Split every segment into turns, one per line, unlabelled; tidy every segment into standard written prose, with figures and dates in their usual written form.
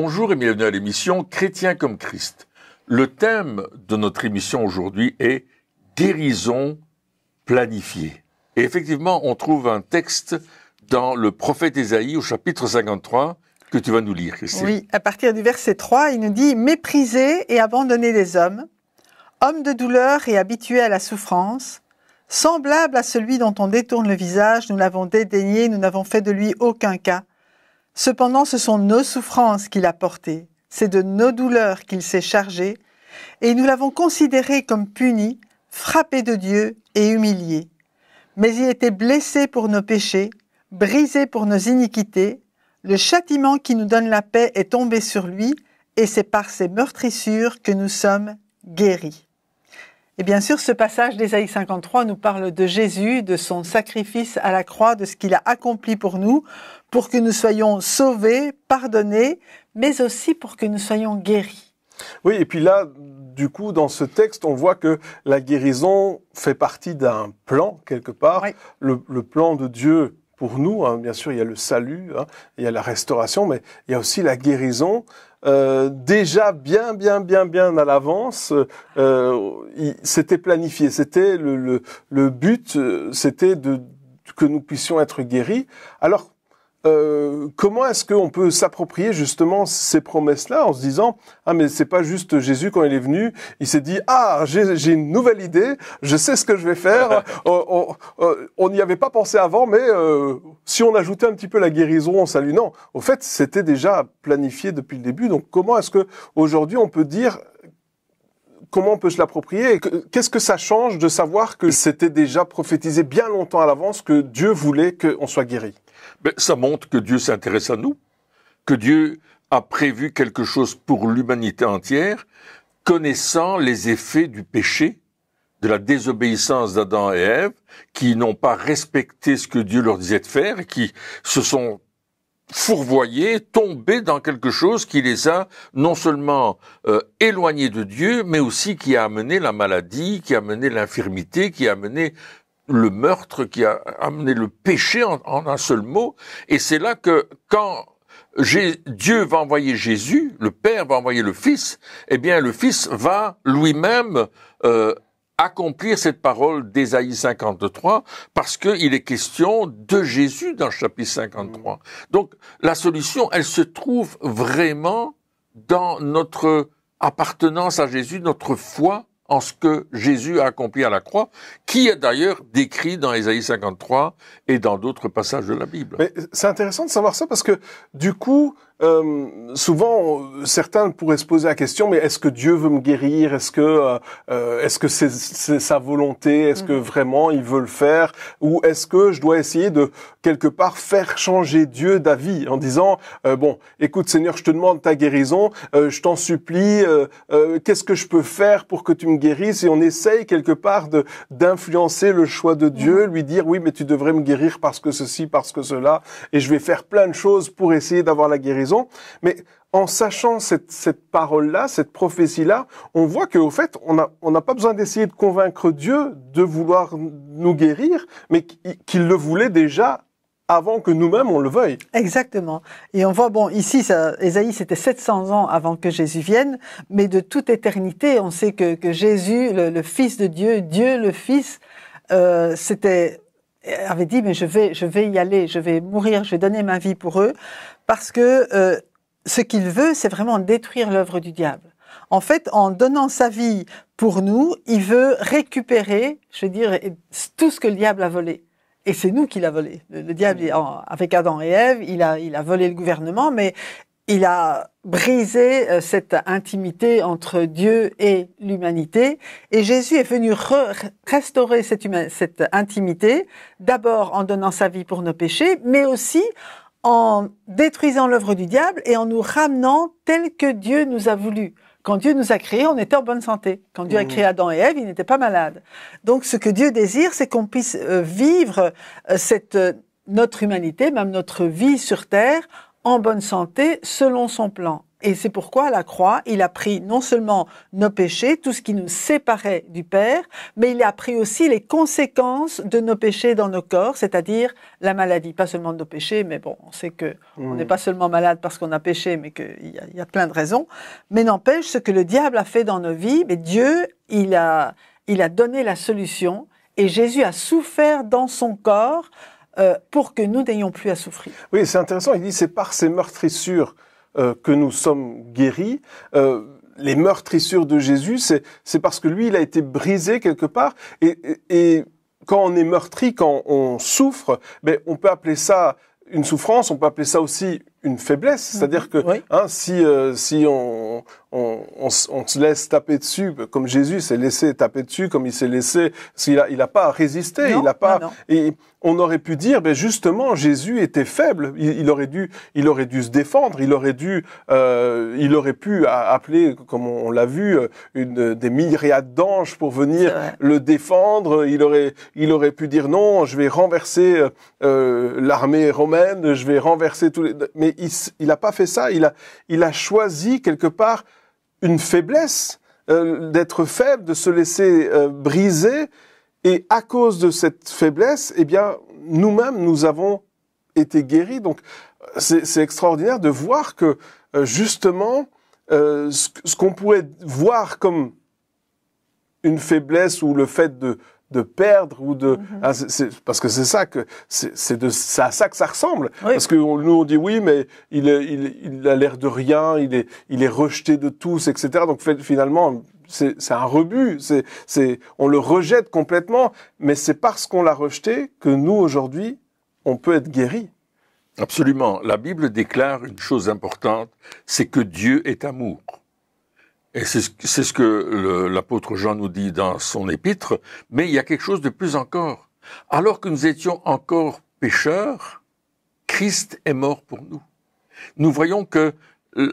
Bonjour et bienvenue à l'émission Chrétien comme Christ. Le thème de notre émission aujourd'hui est guérison planifiée. Et effectivement, on trouve un texte dans le prophète Ésaïe au chapitre 53 que tu vas nous lire, Christine.
Oui, à partir du verset 3, il nous dit « Méprisés et abandonnés des hommes, hommes de douleur et habitués à la souffrance, semblable à celui dont on détourne le visage, nous l'avons dédaigné, nous n'avons fait de lui aucun cas. Cependant, ce sont nos souffrances qu'il a portées, c'est de nos douleurs qu'il s'est chargé, et nous l'avons considéré comme puni, frappé de Dieu et humilié. Mais il était blessé pour nos péchés, brisé pour nos iniquités. Le châtiment qui nous donne la paix est tombé sur lui, et c'est par ses meurtrissures que nous sommes guéris. » Et bien sûr, ce passage d'Ésaïe 53 nous parle de Jésus, de son sacrifice à la croix, de ce qu'il a accompli pour nous, pour que nous soyons sauvés, pardonnés, mais aussi pour que nous soyons guéris.
Oui, et puis là, du coup, dans ce texte, on voit que la guérison fait partie d'un plan, quelque part,
Oui.
le plan de Dieu pour nous. Bien sûr, il y a le salut, il y a la restauration, mais il y a aussi la guérison. Déjà bien à l'avance, c'était planifié, c'était le but, c'était que nous puissions être guéris. Alors, comment est-ce qu'on peut s'approprier justement ces promesses-là en se disant « Ah, mais c'est pas juste Jésus quand il est venu, il s'est dit « Ah, j'ai une nouvelle idée, je sais ce que je vais faire, on n'y avait pas pensé avant, mais si on ajoutait un petit peu la guérison, salut. » Non, au fait, c'était déjà planifié depuis le début. Donc, comment est-ce que aujourd'hui on peut dire comment on peut se l'approprier? Qu'est-ce que ça change de savoir que c'était déjà prophétisé bien longtemps à l'avance que Dieu voulait qu'on soit guéri?
Ben, ça montre que Dieu s'intéresse à nous, que Dieu a prévu quelque chose pour l'humanité entière, connaissant les effets du péché, de la désobéissance d'Adam et Ève, qui n'ont pas respecté ce que Dieu leur disait de faire, et qui se sont fourvoyés, tombés dans quelque chose qui les a non seulement éloignés de Dieu, mais aussi qui a amené la maladie, qui a amené l'infirmité, qui a amené le meurtre, qui a amené le péché en un seul mot. Et c'est là que quand Dieu va envoyer Jésus, le Père va envoyer le Fils, eh bien le Fils va lui-même accomplir cette parole d'Ésaïe 53, parce qu'il est question de Jésus dans le chapitre 53. Donc la solution, elle se trouve vraiment dans notre appartenance à Jésus, notre foi en ce que Jésus a accompli à la croix, qui est d'ailleurs décrit dans Ésaïe 53 et dans d'autres passages de la Bible.
Mais c'est intéressant de savoir ça parce que, du coup, souvent, certains pourraient se poser la question, mais est-ce que Dieu veut me guérir? Est-ce que c'est sa volonté? Est-ce que vraiment il veut le faire? Ou est-ce que je dois essayer de, quelque part, faire changer Dieu d'avis en disant, bon, écoute Seigneur, je te demande ta guérison, je t'en supplie, qu'est-ce que je peux faire pour que tu me guérisses? Et on essaye, quelque part, d'influencer le choix de Dieu, lui dire, oui, mais tu devrais me guérir parce que ceci, parce que cela, et je vais faire plein de choses pour essayer d'avoir la guérison. Mais en sachant cette parole-là, cette prophétie-là, on voit qu'au fait, on n'a pas besoin d'essayer de convaincre Dieu de vouloir nous guérir, mais qu'il le voulait déjà avant que nous-mêmes on le veuille.
Exactement. Et on voit, bon, ici, Ésaïe, c'était 700 ans avant que Jésus vienne, mais de toute éternité, on sait que Jésus, le Fils de Dieu, Dieu le Fils, avait dit, mais je vais y aller, je vais mourir, je vais donner ma vie pour eux, parce que ce qu'il veut, c'est vraiment détruire l'œuvre du diable. En fait, en donnant sa vie pour nous, il veut récupérer, je veux dire, tout ce que le diable a volé. Et c'est nous qui l'a volé. Le diable, avec Adam et Ève, il a volé le gouvernement, mais il a brisé cette intimité entre Dieu et l'humanité. Et Jésus est venu restaurer cette intimité, d'abord en donnant sa vie pour nos péchés, mais aussi en détruisant l'œuvre du diable et en nous ramenant tel que Dieu nous a voulu. Quand Dieu nous a créés, on était en bonne santé. Quand Dieu a créé Adam et Ève, ils n'étaient pas malades. Donc ce que Dieu désire, c'est qu'on puisse vivre notre humanité, même notre vie sur terre, en bonne santé, selon son plan. Et c'est pourquoi à la croix, il a pris non seulement nos péchés, tout ce qui nous séparait du Père, mais il a pris aussi les conséquences de nos péchés dans nos corps, c'est-à-dire la maladie. Pas seulement de nos péchés, mais bon, on sait qu'on n'est pas seulement malade parce qu'on a péché, mais qu'il y a plein de raisons. Mais n'empêche, ce que le diable a fait dans nos vies, mais Dieu, il a donné la solution, et Jésus a souffert dans son corps pour que nous n'ayons plus à souffrir.
Oui, c'est intéressant, il dit c'est par ces meurtrissures que nous sommes guéris. Les meurtrissures de Jésus, c'est parce que lui, il a été brisé quelque part. Et quand on est meurtri, quand on souffre, ben, on peut appeler ça une souffrance, on peut appeler ça aussi une faiblesse. C'est-à-dire que
oui.
si on se laisse taper dessus, comme Jésus s'est laissé taper dessus, comme il s'est laissé, il a pas résisté,
non,
il a pas.
Non.
Et on aurait pu dire, ben justement, Jésus était faible. Il aurait dû se défendre. Il aurait pu appeler, comme on l'a vu, des myriades d'anges pour venir le défendre. Il aurait pu dire non, je vais renverser l'armée romaine, je vais renverser tous les. Mais il n'a pas fait ça. Il a choisi quelque part une faiblesse, d'être faible, de se laisser briser. Et à cause de cette faiblesse, eh bien, nous-mêmes, nous avons été guéris. Donc, c'est extraordinaire de voir que, justement, ce qu'on pourrait voir comme une faiblesse ou le fait de perdre ou de parce que c'est ça que c'est à ça que ça ressemble. Oui. Parce que nous on dit oui, mais il a l'air de rien, il est rejeté de tous, etc. Donc finalement c'est un rebut, on le rejette complètement, mais c'est parce qu'on l'a rejeté que nous aujourd'hui on peut être guéris.
Absolument. La Bible déclare une chose importante, c'est que Dieu est amour. Et c'est ce que l'apôtre Jean nous dit dans son épître, mais il y a quelque chose de plus encore. Alors que nous étions encore pécheurs, Christ est mort pour nous. Nous voyons que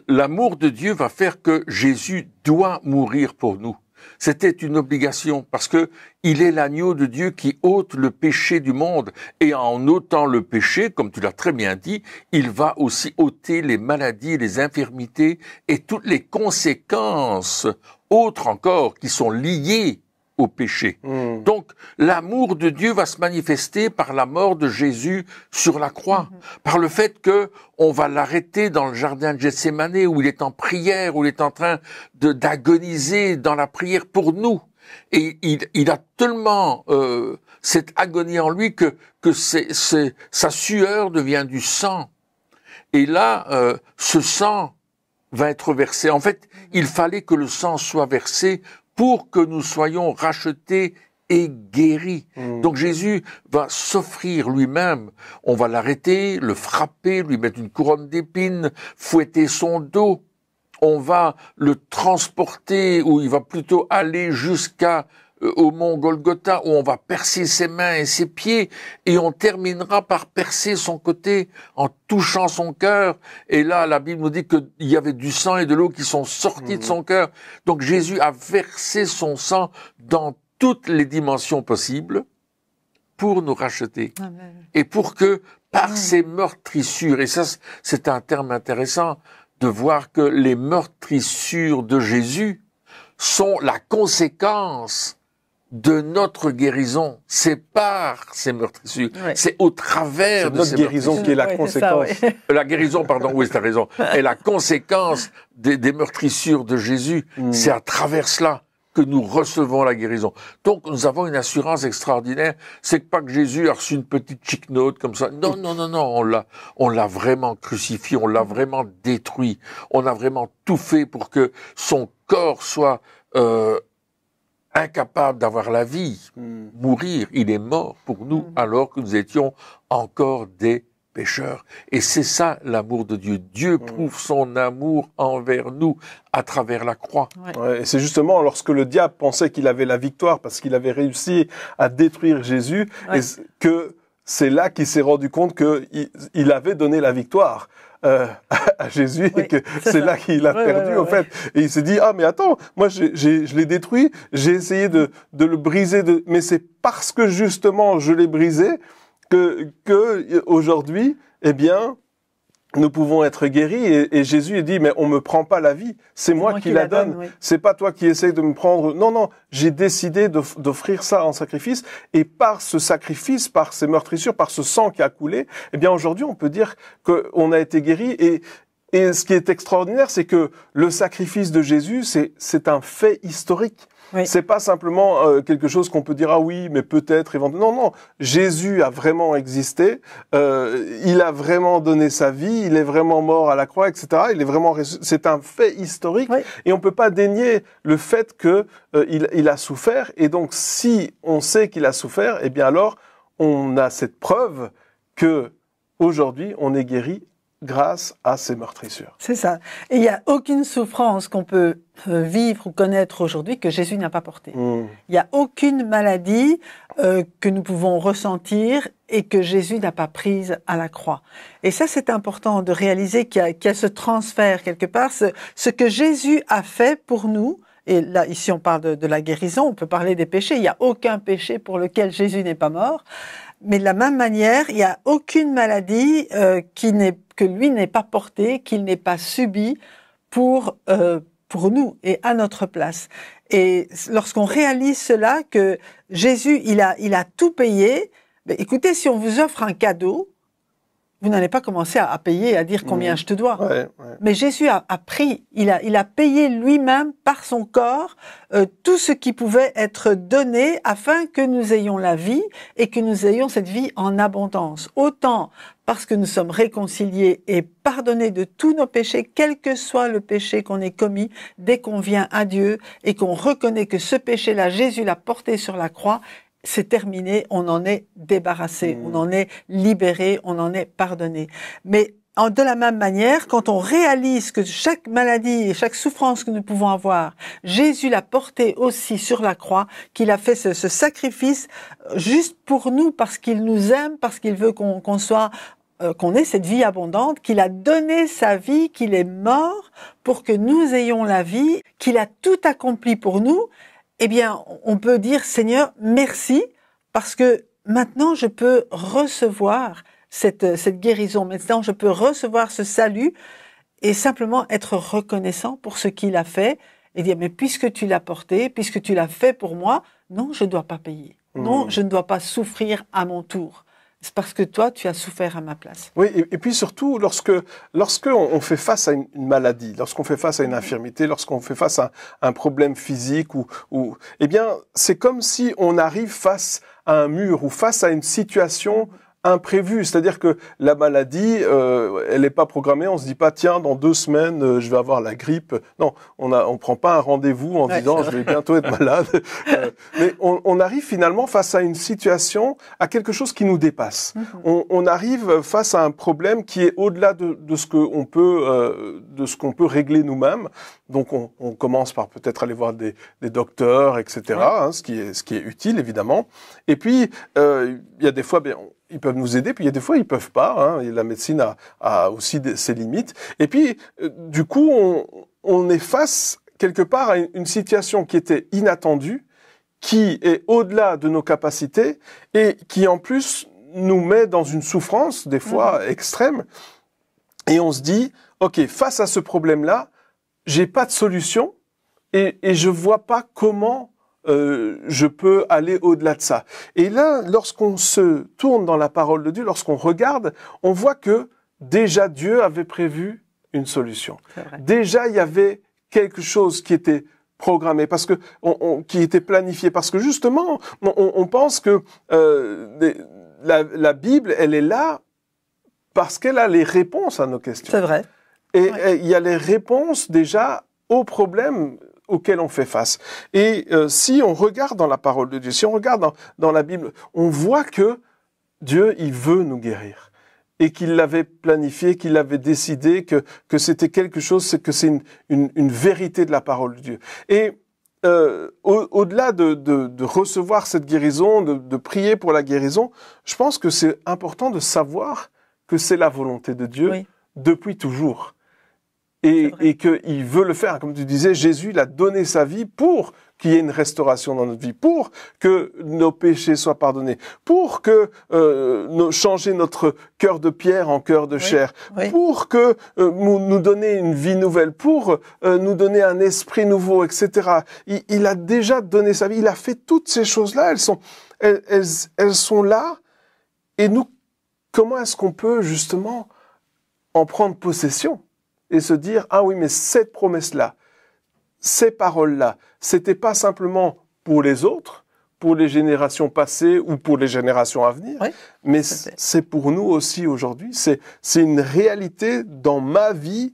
l'amour de Dieu va faire que Jésus doit mourir pour nous. C'était une obligation parce que il est l'agneau de Dieu qui ôte le péché du monde. Et en ôtant le péché, comme tu l'as très bien dit, il va aussi ôter les maladies, les infirmités et toutes les conséquences autres encore qui sont liées au péché. Donc, l'amour de Dieu va se manifester par la mort de Jésus sur la croix, par le fait que on va l'arrêter dans le jardin de Gethsémanée où il est en prière, où il est en train d'agoniser dans la prière pour nous. Et il a tellement cette agonie en lui que sa sueur devient du sang. Et là, ce sang va être versé. En fait, il fallait que le sang soit versé pour que nous soyons rachetés et guéris. Donc Jésus va s'offrir lui-même. On va l'arrêter, le frapper, lui mettre une couronne d'épines, fouetter son dos. On va le transporter, ou il va plutôt aller au mont Golgotha, où on va percer ses mains et ses pieds, et on terminera par percer son côté en touchant son cœur. Et là, la Bible nous dit qu'il y avait du sang et de l'eau qui sont sortis de son cœur. Donc Jésus a versé son sang dans toutes les dimensions possibles pour nous racheter. Amen. Et pour que, par ces meurtrissures, et ça, c'est un terme intéressant, de voir que les meurtrissures de Jésus sont la conséquence de notre guérison. C'est par ces meurtrissures. Oui. C'est au travers de ces
guérison qui est la conséquence.
Ça, oui.
La guérison, pardon, oui, t'as raison. Et la conséquence des meurtrissures de Jésus, c'est à travers cela que nous recevons la guérison. Donc, nous avons une assurance extraordinaire. C'est pas que Jésus a reçu une petite chic note comme ça. Non, non, non, non. On l'a vraiment crucifié. On l'a vraiment détruit. On a vraiment tout fait pour que son corps soit incapable d'avoir la vie, mourir. Il est mort pour nous alors que nous étions encore des pécheurs. Et c'est ça l'amour de Dieu. Dieu prouve son amour envers nous à travers la croix.
Ouais, et c'est justement lorsque le diable pensait qu'il avait la victoire parce qu'il avait réussi à détruire Jésus, que c'est là qu'il s'est rendu compte qu'il avait donné la victoire à Jésus, et que c'est là qu'il a perdu, au fait. Et il s'est dit, ah, mais attends, moi, je l'ai détruit, j'ai essayé de le briser, mais c'est parce que, justement, je l'ai brisé que aujourd'hui, eh bien, nous pouvons être guéris et Jésus dit mais on me prend pas la vie, c'est moi qui la donne.
Oui.
C'est pas toi qui essayes de me prendre. Non, j'ai décidé d'offrir ça en sacrifice et par ce sacrifice, par ces meurtrissures, par ce sang qui a coulé, eh bien aujourd'hui on peut dire qu'on a été guéri et ce qui est extraordinaire, c'est que le sacrifice de Jésus, c'est un fait historique.
Oui.
C'est pas simplement quelque chose qu'on peut dire ah oui, mais peut-être éventuellement. Non, Jésus a vraiment existé. Il a vraiment donné sa vie. Il est vraiment mort à la croix, etc. C'est un fait historique
Oui.
et on peut pas dénier le fait que il a souffert. Et donc, si on sait qu'il a souffert, eh bien alors on a cette preuve que aujourd'hui on est guéri grâce à ces meurtrissures.
C'est ça. Et il n'y a aucune souffrance qu'on peut vivre ou connaître aujourd'hui que Jésus n'a pas portée. Il n'y a aucune maladie que nous pouvons ressentir et que Jésus n'a pas prise à la croix. Et ça, c'est important de réaliser qu'il y a ce transfert quelque part, ce que Jésus a fait pour nous. Et là, ici, on parle de la guérison, on peut parler des péchés. Il n'y a aucun péché pour lequel Jésus n'est pas mort. Mais de la même manière, il n'y a aucune maladie que lui n'ait pas portée, qu'il n'ait pas subie pour nous et à notre place. Et lorsqu'on réalise cela, que Jésus, il a tout payé, ben, écoutez, si on vous offre un cadeau, vous n'allez pas commencer à payer et à dire combien je te dois.
Ouais.
Mais Jésus a pris, il a payé lui-même par son corps tout ce qui pouvait être donné afin que nous ayons la vie et que nous ayons cette vie en abondance. Autant parce que nous sommes réconciliés et pardonnés de tous nos péchés, quel que soit le péché qu'on ait commis, dès qu'on vient à Dieu et qu'on reconnaît que ce péché-là, Jésus l'a porté sur la croix, c'est terminé, on en est débarrassé, on en est libéré, on en est pardonné. Mais de la même manière, quand on réalise que chaque maladie et chaque souffrance que nous pouvons avoir, Jésus l'a porté aussi sur la croix, qu'il a fait ce sacrifice juste pour nous, parce qu'il nous aime, parce qu'il veut qu'on ait cette vie abondante, qu'il a donné sa vie, qu'il est mort pour que nous ayons la vie, qu'il a tout accompli pour nous. Eh bien, on peut dire, Seigneur, merci, parce que maintenant je peux recevoir cette guérison. Maintenant, je peux recevoir ce salut et simplement être reconnaissant pour ce qu'il a fait et dire, mais puisque tu l'as porté, puisque tu l'as fait pour moi, non, je ne dois pas payer. Non, je ne dois pas souffrir à mon tour. C'est parce que toi, tu as souffert à ma place.
Oui, et puis surtout, lorsque on fait face à une maladie, lorsqu'on fait face à une infirmité, lorsqu'on fait face à un problème physique, eh bien, c'est comme si on arrive face à un mur ou face à une situation imprévu, c'est-à-dire que la maladie, elle n'est pas programmée. On se dit pas tiens, dans 2 semaines, je vais avoir la grippe. Non, on prend pas un rendez-vous en disant je vais bientôt être malade. Mais on arrive finalement face à une situation, à quelque chose qui nous dépasse. On arrive face à un problème qui est au-delà de ce qu'on peut régler nous-mêmes. Donc on commence par peut-être aller voir des docteurs, etc. Hein, ce qui est utile évidemment. Et puis il y a des fois, ils peuvent nous aider, puis il y a des fois ils peuvent pas. Hein, et la médecine a aussi ses limites. Et puis du coup on est face quelque part à une situation qui était inattendue, qui est au-delà de nos capacités et qui en plus nous met dans une souffrance des fois extrême. Et on se dit ok, face à ce problème-là, j'ai pas de solution et je vois pas comment je peux aller au-delà de ça. Et là, lorsqu'on se tourne dans la parole de Dieu, lorsqu'on regarde, on voit que déjà Dieu avait prévu une solution. Déjà, il y avait quelque chose qui était programmé, parce que qui était planifié, parce que justement, on pense que la Bible, elle est là parce qu'elle a les réponses à nos questions.
C'est vrai.
Et il y a les réponses déjà aux problèmes auxquels on fait face. Et si on regarde dans la parole de Dieu, si on regarde dans la Bible, on voit que Dieu, il veut nous guérir. Et qu'il l'avait planifié, qu'il l'avait décidé, que c'était quelque chose, que c'est une vérité de la parole de Dieu. Et au-delà de recevoir cette guérison, de prier pour la guérison, je pense que c'est important de savoir que c'est la volonté de Dieu depuis toujours. et qu'il veut le faire. Comme tu disais, Jésus, il a donné sa vie pour qu'il y ait une restauration dans notre vie, pour que nos péchés soient pardonnés, pour que changer notre cœur de pierre en cœur de chair, pour que nous donner une vie nouvelle, pour nous donner un esprit nouveau, etc. Il a déjà donné sa vie, il a fait toutes ces choses-là, elles sont là, et nous, comment est-ce qu'on peut justement en prendre possession et se dire, ah oui, mais cette promesse-là, ces paroles-là, c'était pas simplement pour les autres, pour les générations passées ou pour les générations à venir, mais c'est pour nous aussi aujourd'hui. C'est une réalité dans ma vie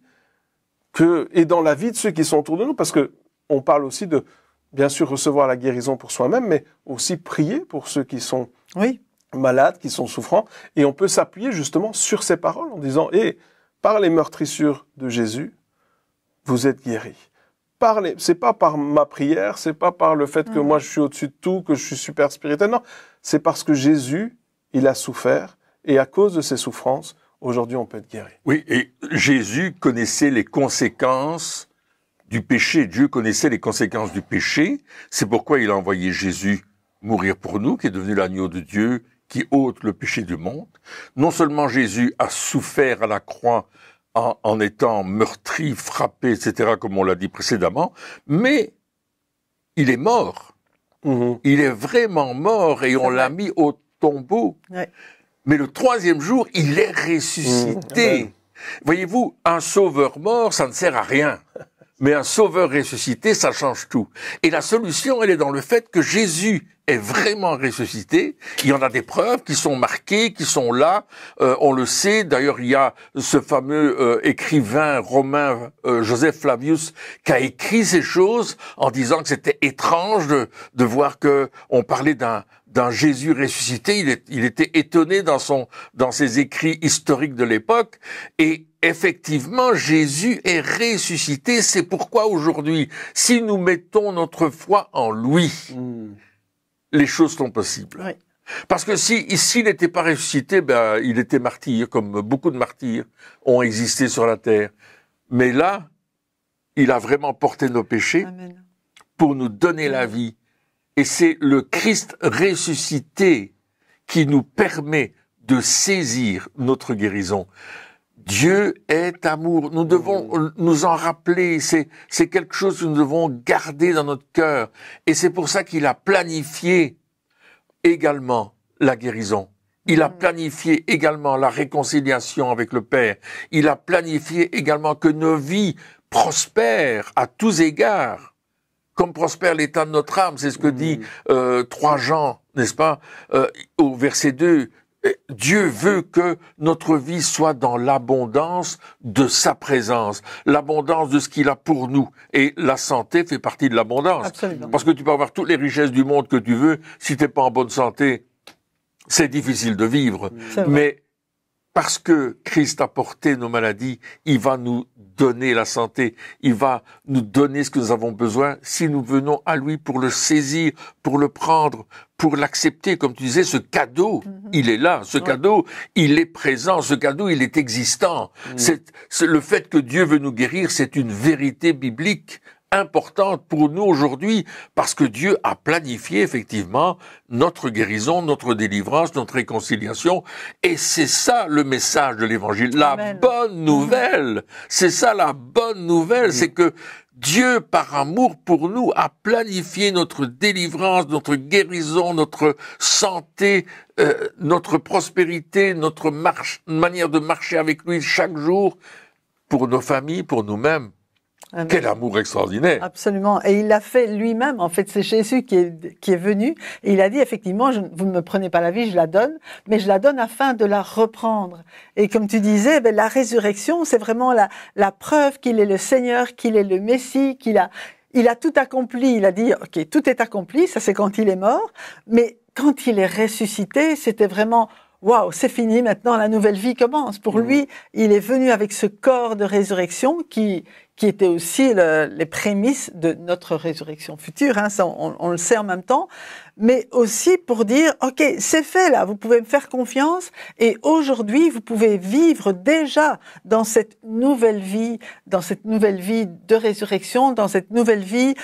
et dans la vie de ceux qui sont autour de nous, parce que on parle aussi de, bien sûr, recevoir la guérison pour soi-même, mais aussi prier pour ceux qui sont malades, qui sont souffrants, et on peut s'appuyer justement sur ces paroles en disant, par les meurtrissures de Jésus, vous êtes guéris. C'est pas par ma prière, c'est pas par le fait que moi je suis au-dessus de tout, que je suis super spirituel, non. C'est parce que Jésus, il a souffert, et à cause de ses souffrances, aujourd'hui on peut être guéri.
Oui, et Jésus connaissait les conséquences du péché. Dieu connaissait les conséquences du péché. C'est pourquoi il a envoyé Jésus mourir pour nous, qui est devenu l'agneau de Dieu, qui ôte le péché du monde. Non seulement Jésus a souffert à la croix en étant meurtri, frappé, etc., comme on l'a dit précédemment, mais il est mort. Il est vraiment mort et on l'a mis au tombeau. Mais le troisième jour, il est ressuscité. Voyez-vous, un sauveur mort, ça ne sert à rien. Mais un sauveur ressuscité, ça change tout. Et la solution, elle est dans le fait que Jésus est vraiment ressuscité. Il y en a des preuves qui sont marquées, qui sont là. On le sait. D'ailleurs, il y a ce fameux écrivain romain, Joseph Flavius, qui a écrit ces choses en disant que c'était étrange de voir que on parlait d'un Jésus ressuscité. Il était étonné dans ses écrits historiques de l'époque. Et effectivement, Jésus est ressuscité. C'est pourquoi aujourd'hui, si nous mettons notre foi en lui, les choses sont possibles. Parce que s'il n'était pas ressuscité, il était martyr, comme beaucoup de martyrs ont existé sur la terre. Mais là, il a vraiment porté nos péchés pour nous donner la vie. Et c'est le Christ ressuscité qui nous permet de saisir notre guérison. Dieu est amour. Nous devons nous en rappeler. C'est quelque chose que nous devons garder dans notre cœur. Et c'est pour ça qu'il a planifié également la guérison. Il a planifié également la réconciliation avec le Père. Il a planifié également que nos vies prospèrent à tous égards, comme prospère l'état de notre âme. C'est ce que dit 3 Jean, n'est-ce pas, au verset 2. Dieu veut que notre vie soit dans l'abondance de sa présence, l'abondance de ce qu'il a pour nous. Et la santé fait partie de l'abondance.
Absolument.
Parce que tu peux avoir toutes les richesses du monde que tu veux, si t'es pas en bonne santé, c'est difficile de vivre. Mais parce que Christ a porté nos maladies, il va nous donner la santé, il va nous donner ce que nous avons besoin si nous venons à lui pour le saisir, pour le prendre, pour l'accepter. Comme tu disais, ce cadeau, il est là, ce cadeau, il est présent, ce cadeau, il est existant. C'est le fait que Dieu veut nous guérir, c'est une vérité biblique importante pour nous aujourd'hui, parce que Dieu a planifié effectivement notre guérison, notre délivrance, notre réconciliation, et c'est ça le message de l'Évangile. La bonne nouvelle, c'est ça la bonne nouvelle, c'est que Dieu, par amour pour nous, a planifié notre délivrance, notre guérison, notre santé, notre prospérité, notre manière de marcher avec lui chaque jour, pour nos familles, pour nous-mêmes. Amen. Quel amour extraordinaire.
Absolument. Et il l'a fait lui-même. En fait, c'est Jésus qui est venu. Et il a dit, effectivement, vous ne me prenez pas la vie, je la donne, mais je la donne afin de la reprendre. Et comme tu disais, la résurrection, c'est vraiment la preuve qu'il est le Seigneur, qu'il est le Messie, il a tout accompli. Il a dit, OK, tout est accompli. Ça, c'est quand il est mort. Mais quand il est ressuscité, c'était vraiment, waouh, c'est fini, maintenant la nouvelle vie commence. Pour lui, il est venu avec ce corps de résurrection qui qui étaient aussi les prémices de notre résurrection future, hein, ça on le sait en même temps, mais aussi pour dire, ok, c'est fait là, vous pouvez me faire confiance, et aujourd'hui vous pouvez vivre déjà dans cette nouvelle vie de résurrection, dans cette nouvelle vie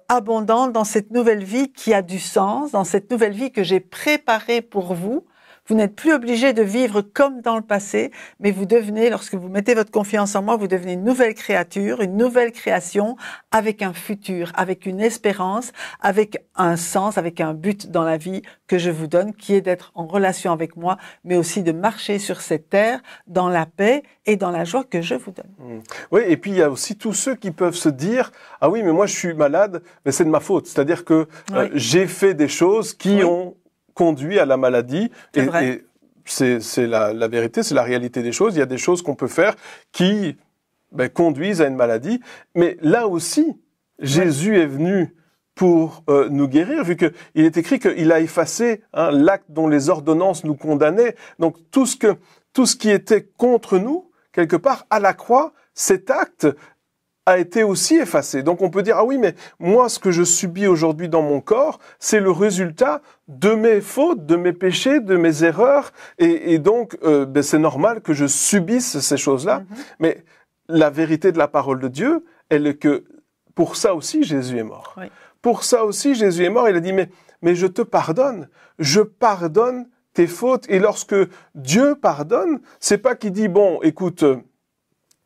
abondante, dans cette nouvelle vie qui a du sens, dans cette nouvelle vie que j'ai préparée pour vous. Vous n'êtes plus obligé de vivre comme dans le passé, mais vous devenez, lorsque vous mettez votre confiance en moi, vous devenez une nouvelle créature, une nouvelle création, avec un futur, avec une espérance, avec un sens, avec un but dans la vie que je vous donne, qui est d'être en relation avec moi, mais aussi de marcher sur cette terre dans la paix et dans la joie que je vous donne.
Oui, et puis il y a aussi tous ceux qui peuvent se dire « Ah oui, mais moi je suis malade, mais c'est de ma faute. » C'est-à-dire que j'ai fait des choses qui ont conduit à la maladie, et c'est la vérité, c'est la réalité des choses. Il y a des choses qu'on peut faire qui conduisent à une maladie, mais là aussi, Jésus est venu pour nous guérir, vu qu'il est écrit qu'il a effacé l'acte dont les ordonnances nous condamnaient. Donc tout ce qui était contre nous, quelque part, à la croix, cet acte a été aussi effacé. Donc on peut dire, ah oui, mais moi, ce que je subis aujourd'hui dans mon corps, c'est le résultat de mes fautes, de mes péchés, de mes erreurs, et donc c'est normal que je subisse ces choses-là. Mais la vérité de la parole de Dieu, elle est que pour ça aussi, Jésus est mort. Oui. Pour ça aussi, Jésus est mort. Il a dit, mais je te pardonne. Je pardonne tes fautes. Et lorsque Dieu pardonne, c'est pas qu'il dit, bon, écoute,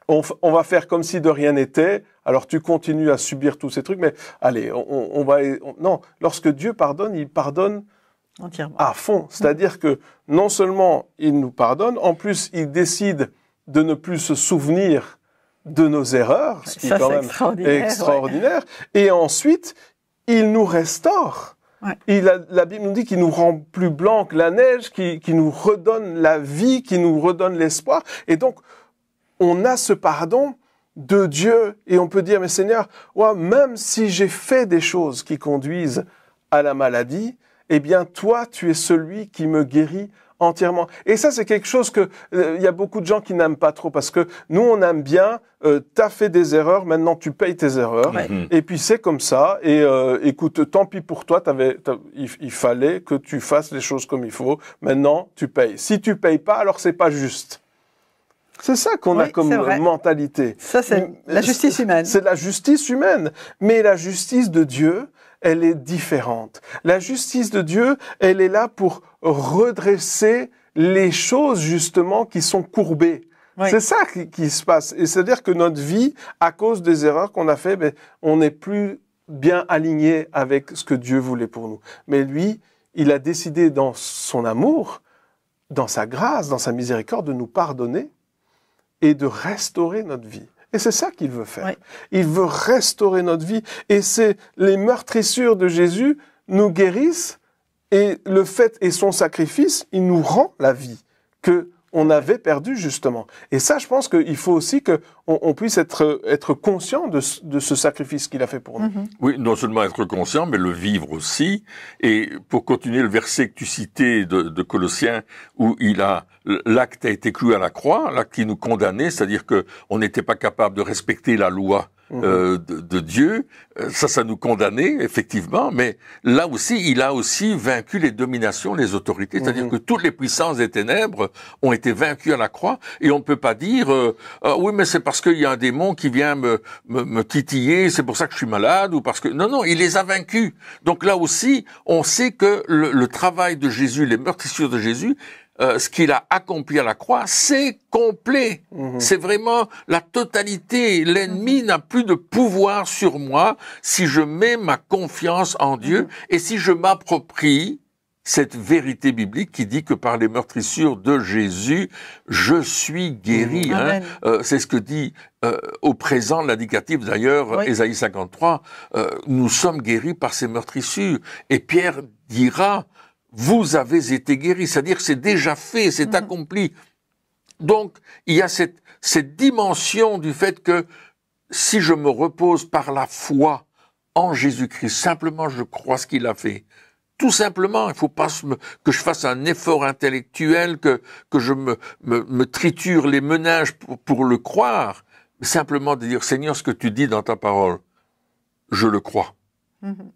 on va faire comme si de rien n'était, alors tu continues à subir tous ces trucs, mais allez, non, lorsque Dieu pardonne, il pardonne entièrement, à fond. C'est-à-dire que non seulement il nous pardonne, en plus il décide de ne plus se souvenir de nos erreurs, ce qui est quand même extraordinaire, et ensuite il nous restaure. Ouais. La Bible nous dit qu'il nous rend plus blanc que la neige, qu'il nous redonne la vie, qu'il nous redonne l'espoir, et donc on a ce pardon de Dieu et on peut dire, mais Seigneur, même si j'ai fait des choses qui conduisent à la maladie, eh bien toi, tu es celui qui me guérit entièrement. Et ça, c'est quelque chose que y a beaucoup de gens qui n'aiment pas trop, parce que nous, on aime bien, t'as fait des erreurs, maintenant tu payes tes erreurs, et puis c'est comme ça, et écoute, tant pis pour toi, il fallait que tu fasses les choses comme il faut, maintenant tu payes. Si tu payes pas, alors c'est pas juste. C'est ça qu'on a comme mentalité.
Ça, c'est la justice humaine.
C'est la justice humaine. Mais la justice de Dieu, elle est différente. La justice de Dieu, elle est là pour redresser les choses, justement, qui sont courbées. Oui. C'est ça qui se passe. Et c'est-à-dire que notre vie, à cause des erreurs qu'on a fait, on n'est plus bien aligné avec ce que Dieu voulait pour nous. Mais lui, il a décidé dans son amour, dans sa grâce, dans sa miséricorde, de nous pardonner et de restaurer notre vie. Et c'est ça qu'il veut faire. Oui. Il veut restaurer notre vie. Et c'est les meurtrissures de Jésus nous guérissent, et le fait et son sacrifice, il nous rend la vie que on avait perdue, justement. Et ça, je pense qu'il faut aussi qu'on puisse être conscient de ce sacrifice qu'il a fait pour nous.
Oui, non seulement être conscient, mais le vivre aussi. Et pour continuer le verset que tu citais de Colossiens, où l'acte a été cloué à la croix, l'acte qui nous condamnait, c'est-à-dire que on n'était pas capable de respecter la loi de Dieu, ça nous condamnait, effectivement, mais là aussi, il a aussi vaincu les dominations, les autorités, c'est-à-dire que toutes les puissances des ténèbres ont été vaincues à la croix, et on ne peut pas dire oui, mais c'est parce qu'il y a un démon qui vient me titiller, c'est pour ça que je suis malade, ou parce que... Non, il les a vaincus. Donc là aussi, on sait que le travail de Jésus, les meurtrissures de Jésus, ce qu'il a accompli à la croix, c'est complet. C'est vraiment la totalité. L'ennemi n'a plus de pouvoir sur moi si je mets ma confiance en Dieu et si je m'approprie cette vérité biblique qui dit que par les meurtrissures de Jésus, je suis guéri. C'est ce que dit au présent l'indicatif d'ailleurs, Ésaïe 53, nous sommes guéris par ces meurtrissures. Et Pierre dira, vous avez été guéris, c'est-à-dire que c'est déjà fait, c'est accompli. Donc, il y a cette dimension du fait que si je me repose par la foi en Jésus-Christ, simplement je crois ce qu'il a fait, tout simplement, il ne faut pas que je fasse un effort intellectuel, que je me triture les méninges pour le croire. simplement de dire, Seigneur, ce que tu dis dans ta parole, je le crois.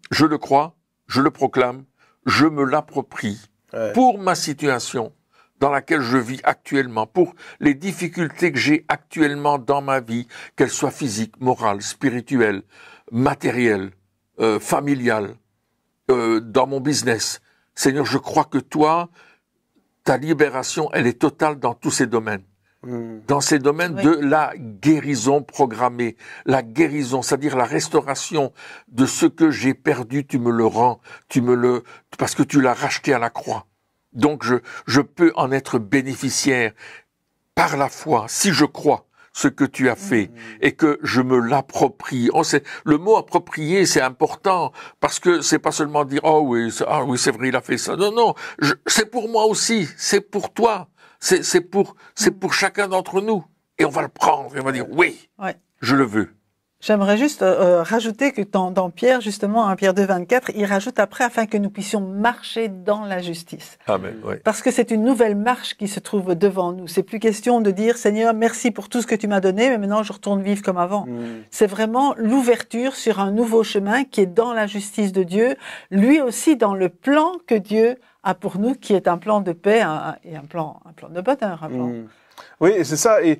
Je le crois, je le proclame, je me l'approprie pour ma situation dans laquelle je vis actuellement, pour les difficultés que j'ai actuellement dans ma vie, qu'elles soient physiques, morales, spirituelles, matérielles, familiales, dans mon business. Seigneur, je crois que toi, ta libération, elle est totale dans tous ces domaines. Dans ces domaines de la guérison programmée, la guérison, c'est-à-dire la restauration de ce que j'ai perdu, tu me le rends, parce que tu l'as racheté à la croix. Donc je peux en être bénéficiaire par la foi, si je crois ce que tu as fait et que je me l'approprie. Le mot approprier, c'est important parce que c'est pas seulement dire oh oui, c'est vrai, il a fait ça. Non, non, c'est pour moi aussi, c'est pour toi, c'est pour chacun d'entre nous. Et on va le prendre et on va dire oui, je le veux.
J'aimerais juste rajouter que dans Pierre, justement, 1 Pierre 2, 24, il rajoute après afin que nous puissions marcher dans la justice.
Amen, oui.
Parce que c'est une nouvelle marche qui se trouve devant nous. C'est plus question de dire Seigneur, merci pour tout ce que tu m'as donné, mais maintenant je retourne vivre comme avant. C'est vraiment l'ouverture sur un nouveau chemin qui est dans la justice de Dieu, lui aussi dans le plan que Dieu a pour nous, qui est un plan de paix et un plan de bonheur.
Oui, et c'est ça, et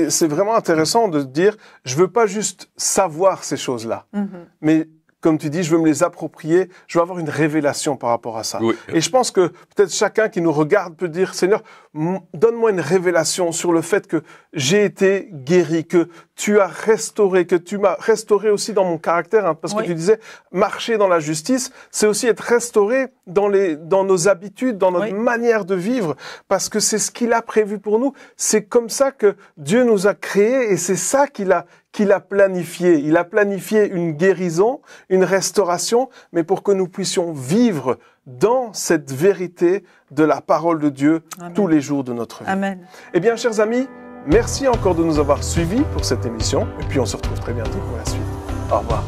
c'est vraiment intéressant de dire, je veux pas juste savoir ces choses-là, mais comme tu dis, je veux me les approprier, je veux avoir une révélation par rapport à ça. Oui. Et je pense que peut-être chacun qui nous regarde peut dire, Seigneur, donne-moi une révélation sur le fait que j'ai été guéri, que tu as restauré, que tu m'as restauré aussi dans mon caractère, hein, parce que tu disais, marcher dans la justice, c'est aussi être restauré dans nos habitudes, dans notre manière de vivre, parce que c'est ce qu'il a prévu pour nous. C'est comme ça que Dieu nous a créés et c'est ça qu'il a planifié. Il a planifié une guérison, une restauration, mais pour que nous puissions vivre dans cette vérité de la parole de Dieu tous les jours de notre vie.
Amen.
Eh bien, chers amis, merci encore de nous avoir suivis pour cette émission, et puis on se retrouve très bientôt pour la suite. Au revoir.